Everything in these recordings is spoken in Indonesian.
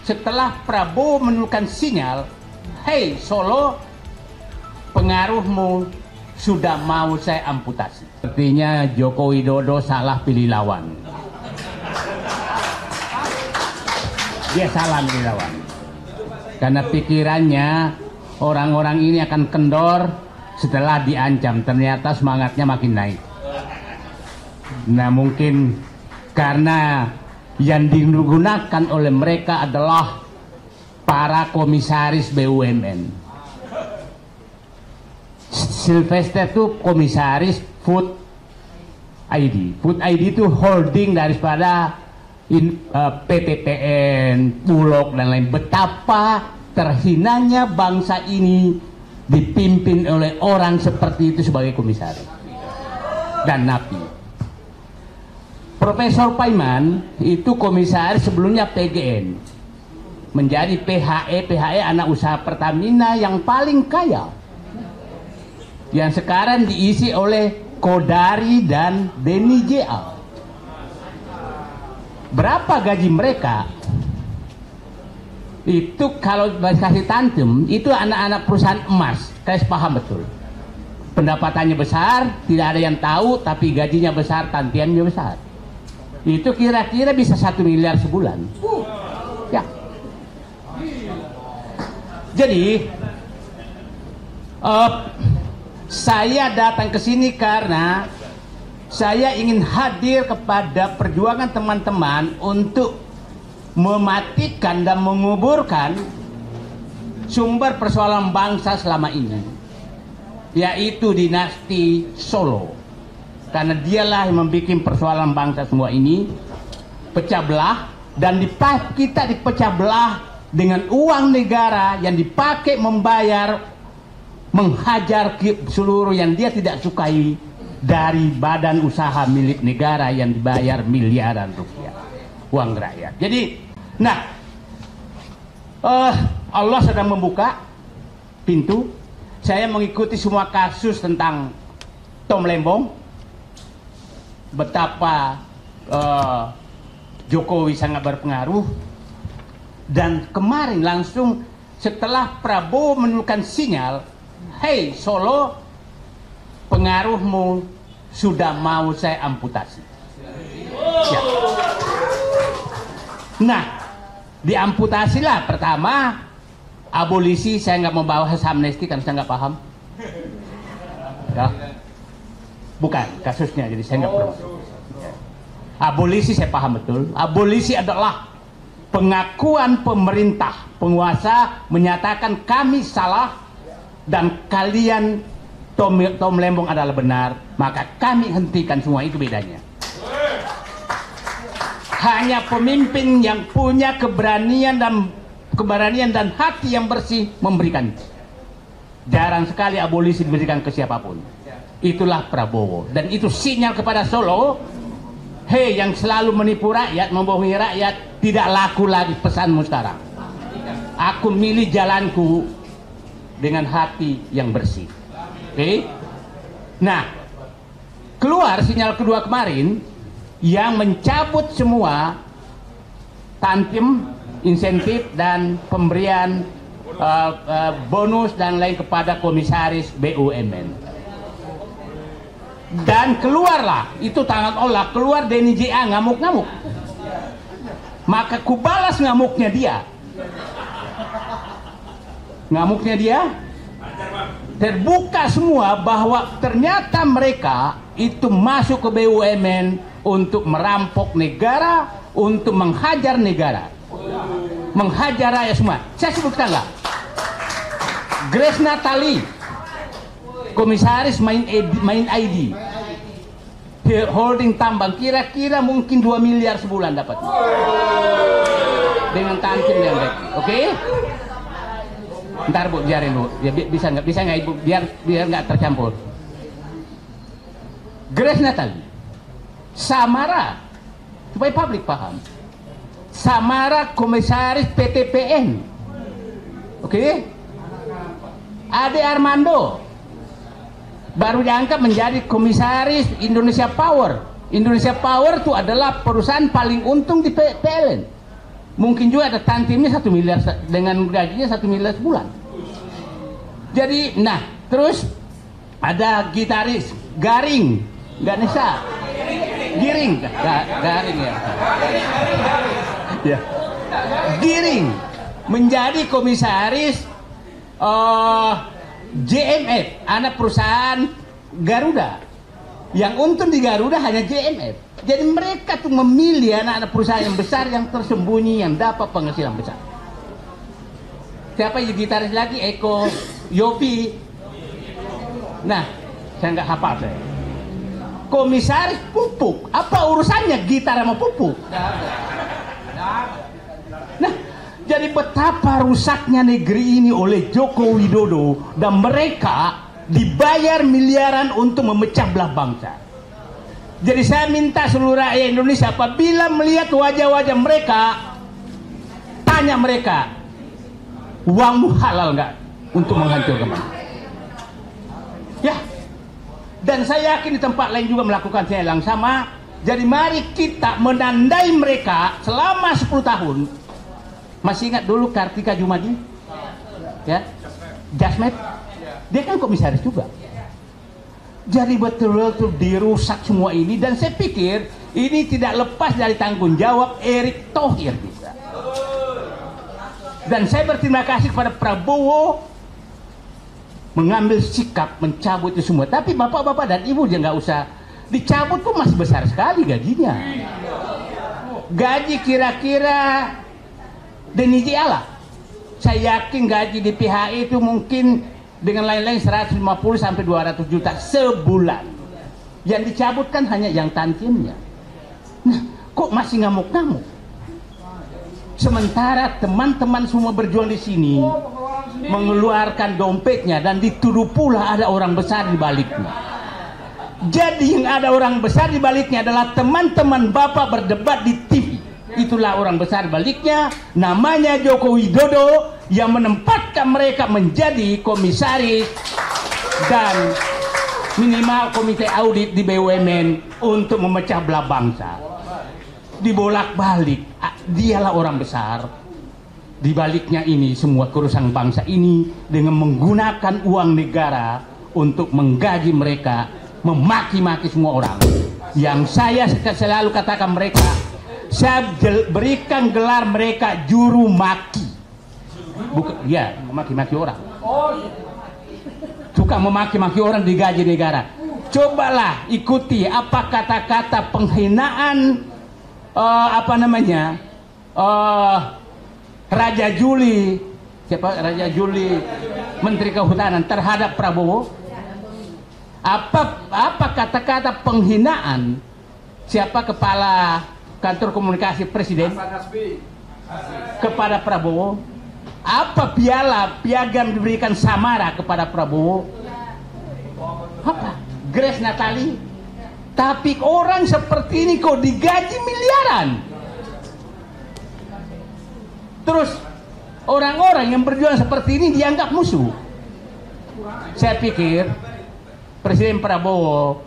setelah Prabowo menurunkan sinyal, "Hei Solo, pengaruhmu sudah mau saya amputasi." Sepertinya Joko Widodo salah pilih lawan. Dia salah pilih lawan. Karena pikirannya orang-orang ini akan kendor setelah diancam. Ternyata semangatnya makin naik. Nah, mungkin karena yang digunakan oleh mereka adalah para komisaris BUMN. Sylvester itu komisaris Food ID. Food ID itu holding daripada PTPN, Bulog dan lain. Betapa terhinanya bangsa ini dipimpin oleh orang seperti itu sebagai komisaris dan napi. Profesor Paiman itu komisaris sebelumnya PGN, menjadi PHE anak usaha Pertamina yang paling kaya, yang sekarang diisi oleh Kodari dan Denny JA. Berapa gaji mereka? Itu kalau kasih tantem, itu anak-anak perusahaan emas. Saya paham betul. Pendapatannya besar, tidak ada yang tahu, tapi gajinya besar, tantiannya besar. Itu kira-kira bisa 1 miliar sebulan. Ya. Jadi saya datang ke sini karena saya ingin hadir kepada perjuangan teman-teman untuk mematikan dan menguburkan sumber persoalan bangsa selama ini, yaitu dinasti Solo. Karena dialah yang membuat persoalan bangsa semua ini pecah belah, dan kita dipecah belah dengan uang negara yang dipakai menghajar seluruh yang dia tidak sukai dari badan usaha milik negara yang dibayar miliaran rupiah uang rakyat. Jadi, Allah sedang membuka pintu. Saya mengikuti semua kasus tentang Tom Lembong, betapa Jokowi sangat berpengaruh, dan kemarin langsung setelah Prabowo menurunkan sinyal, "Hei Solo, pengaruhmu sudah mau saya amputasi." Ya. Nah, diamputasilah pertama abolisi. Saya nggak mau bahas amnesti karena saya nggak paham. Ya. Bukan kasusnya, jadi saya nggak perlu. Abolisi saya paham betul. Abolisi adalah pengakuan pemerintah penguasa menyatakan kami salah dan kalian Tom Lembong adalah benar, maka kami hentikan semua. Itu bedanya. Hanya pemimpin yang punya keberanian dan hati yang bersih memberikan. Jarang sekali abolisi diberikan ke siapapun. Itulah Prabowo, dan itu sinyal kepada Solo, "Hei yang selalu menipu rakyat, membohongi rakyat, tidak laku lagi pesanmu sekarang. Aku milih jalanku dengan hati yang bersih." Oke? Nah, keluar sinyal kedua kemarin yang mencabut semua tantim, insentif dan pemberian bonus dan lain kepada komisaris BUMN. Dan keluarlah, itu tangan Allah, keluar Denny JA ngamuk-ngamuk. Maka kubalas ngamuknya dia. Ngamuknya dia, terbuka semua bahwa ternyata mereka itu masuk ke BUMN untuk merampok negara, untuk menghajar negara, menghajar rakyat semua. Saya sebutkan lah, Grace Natali, komisaris main ID, holding tambang, kira-kira mungkin 2 miliar sebulan dapat dengan tankim yang baik. Oke? Ntar Bu, biarin Bu, ya, bisa nggak Ibu, biar nggak tercampur. Grace Natali, Samara, supaya publik paham, Samara komisaris PTPN, oke? Ade Armando baru diangkat menjadi komisaris Indonesia Power. Indonesia Power itu adalah perusahaan paling untung di PLN, Mungkin juga ada tantimnya 1 miliar dengan gajinya 1 miliar sebulan. Jadi, nah, terus ada gitaris Garing, Ganesha, Giring, Garing ya. Ya. Giring menjadi komisaris JMF, anak perusahaan Garuda. Yang untung di Garuda hanya JMF. Jadi mereka tuh memilih anak-anak perusahaan yang besar, yang tersembunyi, yang dapat penghasilan besar. Siapa yang gitaris lagi? Eko Yopi. Nah, saya nggak hafal saya. Komisaris pupuk. Apa urusannya gitar sama pupuk? Nah, jadi betapa rusaknya negeri ini oleh Joko Widodo, dan mereka dibayar miliaran untuk memecah belah bangsa. Jadi saya minta seluruh rakyat Indonesia, apabila melihat wajah-wajah mereka, tanya mereka, uangmu halal nggak untuk menghancurkan bangsa? Ya, dan saya yakin di tempat lain juga melakukan hal yang sama. Jadi mari kita menandai mereka selama 10 tahun. Masih ingat dulu Kartika Jumadi? Ya, Jasmet? Dia kan komisaris juga. Jadi betul-betul dirusak semua ini, dan saya pikir ini tidak lepas dari tanggung jawab Erick Thohir juga. Dan saya berterima kasih kepada Prabowo mengambil sikap mencabut itu semua. Tapi bapak-bapak dan ibu jangan nggak usah dicabut, tuh masih besar sekali gajinya. Gaji kira-kira Denny Jiala, saya yakin gaji di PHI itu mungkin dengan lain-lain 150 sampai 200 juta sebulan. Yang dicabut kan hanya yang tantiemnya. Nah, kok masih ngamuk-ngamuk? Sementara teman-teman semua berjuang di sini mengeluarkan dompetnya, dan dituduh pula ada orang besar di baliknya. Jadi yang ada orang besar di baliknya adalah teman-teman Bapak berdebat di TV. Itulah orang besar di baliknya, namanya Joko Widodo, yang menempatkan mereka menjadi komisaris dan minimal komite audit di BUMN untuk memecah belah bangsa. Dibolak-balik, dialah orang besar. Di baliknya ini semua kerusakan bangsa ini dengan menggunakan uang negara untuk menggaji mereka, memaki-maki semua orang. Yang saya selalu katakan mereka, saya berikan gelar mereka juru maki. Bukan, ya, memaki-maki orang. Suka memaki-maki orang digaji negara. Cobalah ikuti apa kata-kata penghinaan Raja Juli, siapa Raja Juli, Menteri Kehutanan terhadap Prabowo. Apa kata-kata penghinaan siapa kepala kantor komunikasi Presiden kepada Prabowo? Apa piagam diberikan Samara kepada Prabowo? Apa? Grace Natali. Tapi orang seperti ini kok digaji miliaran. Terus orang-orang yang berjuang seperti ini dianggap musuh. Saya pikir Presiden Prabowo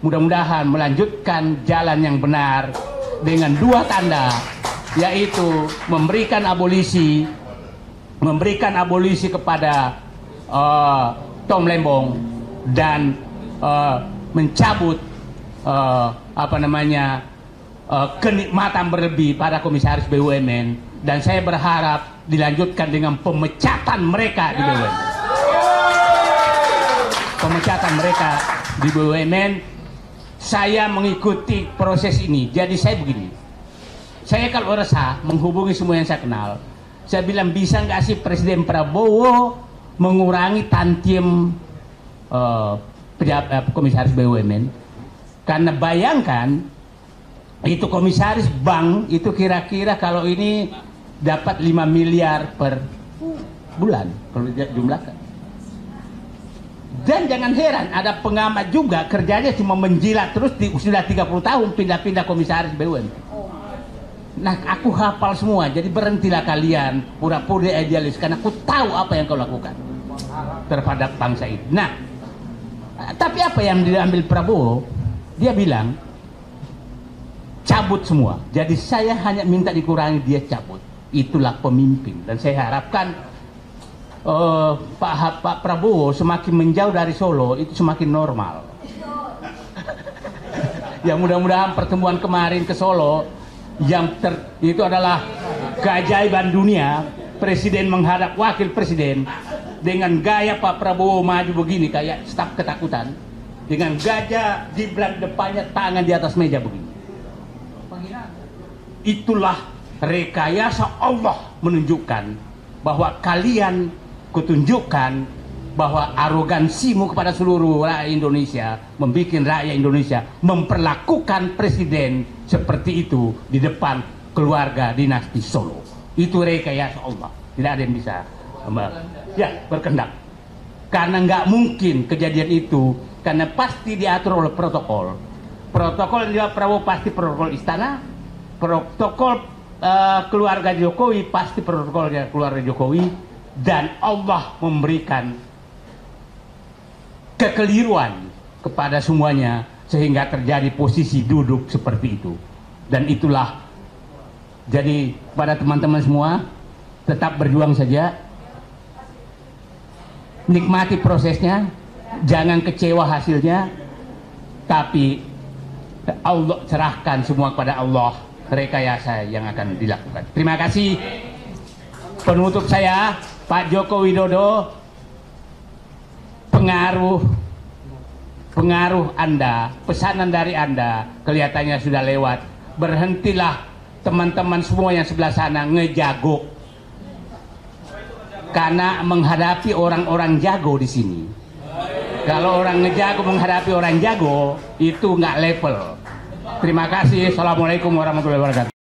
mudah-mudahan melanjutkan jalan yang benar dengan 2 tanda, yaitu memberikan abolisi kepada Tom Lembong, dan mencabut kenikmatan berlebih pada komisaris BUMN, dan saya berharap dilanjutkan dengan pemecatan mereka di BUMN. Pemecatan mereka di BUMN. Saya mengikuti proses ini. Jadi saya begini, saya kalau resah menghubungi semua yang saya kenal. Saya bilang, bisa nggak sih Presiden Prabowo mengurangi tantiem komisaris BUMN? Karena bayangkan, itu komisaris bank itu kira-kira kalau ini dapat 5 miliar per bulan kalau jumlahkan. Dan jangan heran, ada pengamat juga kerjanya cuma menjilat terus sudah 30 tahun pindah-pindah komisaris BUMN. Nah, aku hafal semua, jadi berhentilah kalian pura-pura idealis, karena aku tahu apa yang kau lakukan terhadap bangsa ini. Nah, tapi apa yang diambil Prabowo? Dia bilang cabut semua. Jadi saya hanya minta dikurangi, dia cabut. itulah pemimpin. Dan saya harapkan Pak Prabowo semakin menjauh dari Solo itu semakin normal. Ya mudah-mudahan pertemuan kemarin ke Solo itu adalah keajaiban dunia, presiden menghadap wakil presiden dengan gaya Pak Prabowo maju begini kayak staf ketakutan, dengan gajah di belakang depannya, tangan di atas meja begini. Itulah rekayasa Allah menunjukkan bahwa kalian kutunjukkan bahwa arogansimu kepada seluruh rakyat Indonesia membuat rakyat Indonesia memperlakukan presiden seperti itu di depan keluarga dinasti Solo. Itu rekayasa Allah, tidak ada yang bisa berkehendak. Karena nggak mungkin kejadian itu, karena pasti diatur oleh protokol. Protokol juga Prabowo pasti protokol istana, protokol keluarga Jokowi pasti protokolnya keluarga Jokowi, dan Allah memberikan kekeliruan kepada semuanya sehingga terjadi posisi duduk seperti itu. Dan itulah, jadi pada teman-teman semua tetap berjuang saja, nikmati prosesnya, jangan kecewa hasilnya, tapi Allah serahkan semua kepada Allah, rekayasa yang akan dilakukan. Terima kasih. Penutup saya, Pak Joko Widodo, pengaruh Anda, pesanan dari Anda kelihatannya sudah lewat. Berhentilah teman-teman semua yang sebelah sana ngejago, karena menghadapi orang-orang jago di sini. Kalau orang ngejago menghadapi orang jago itu nggak level. Terima kasih. Assalamualaikum warahmatullahi wabarakatuh.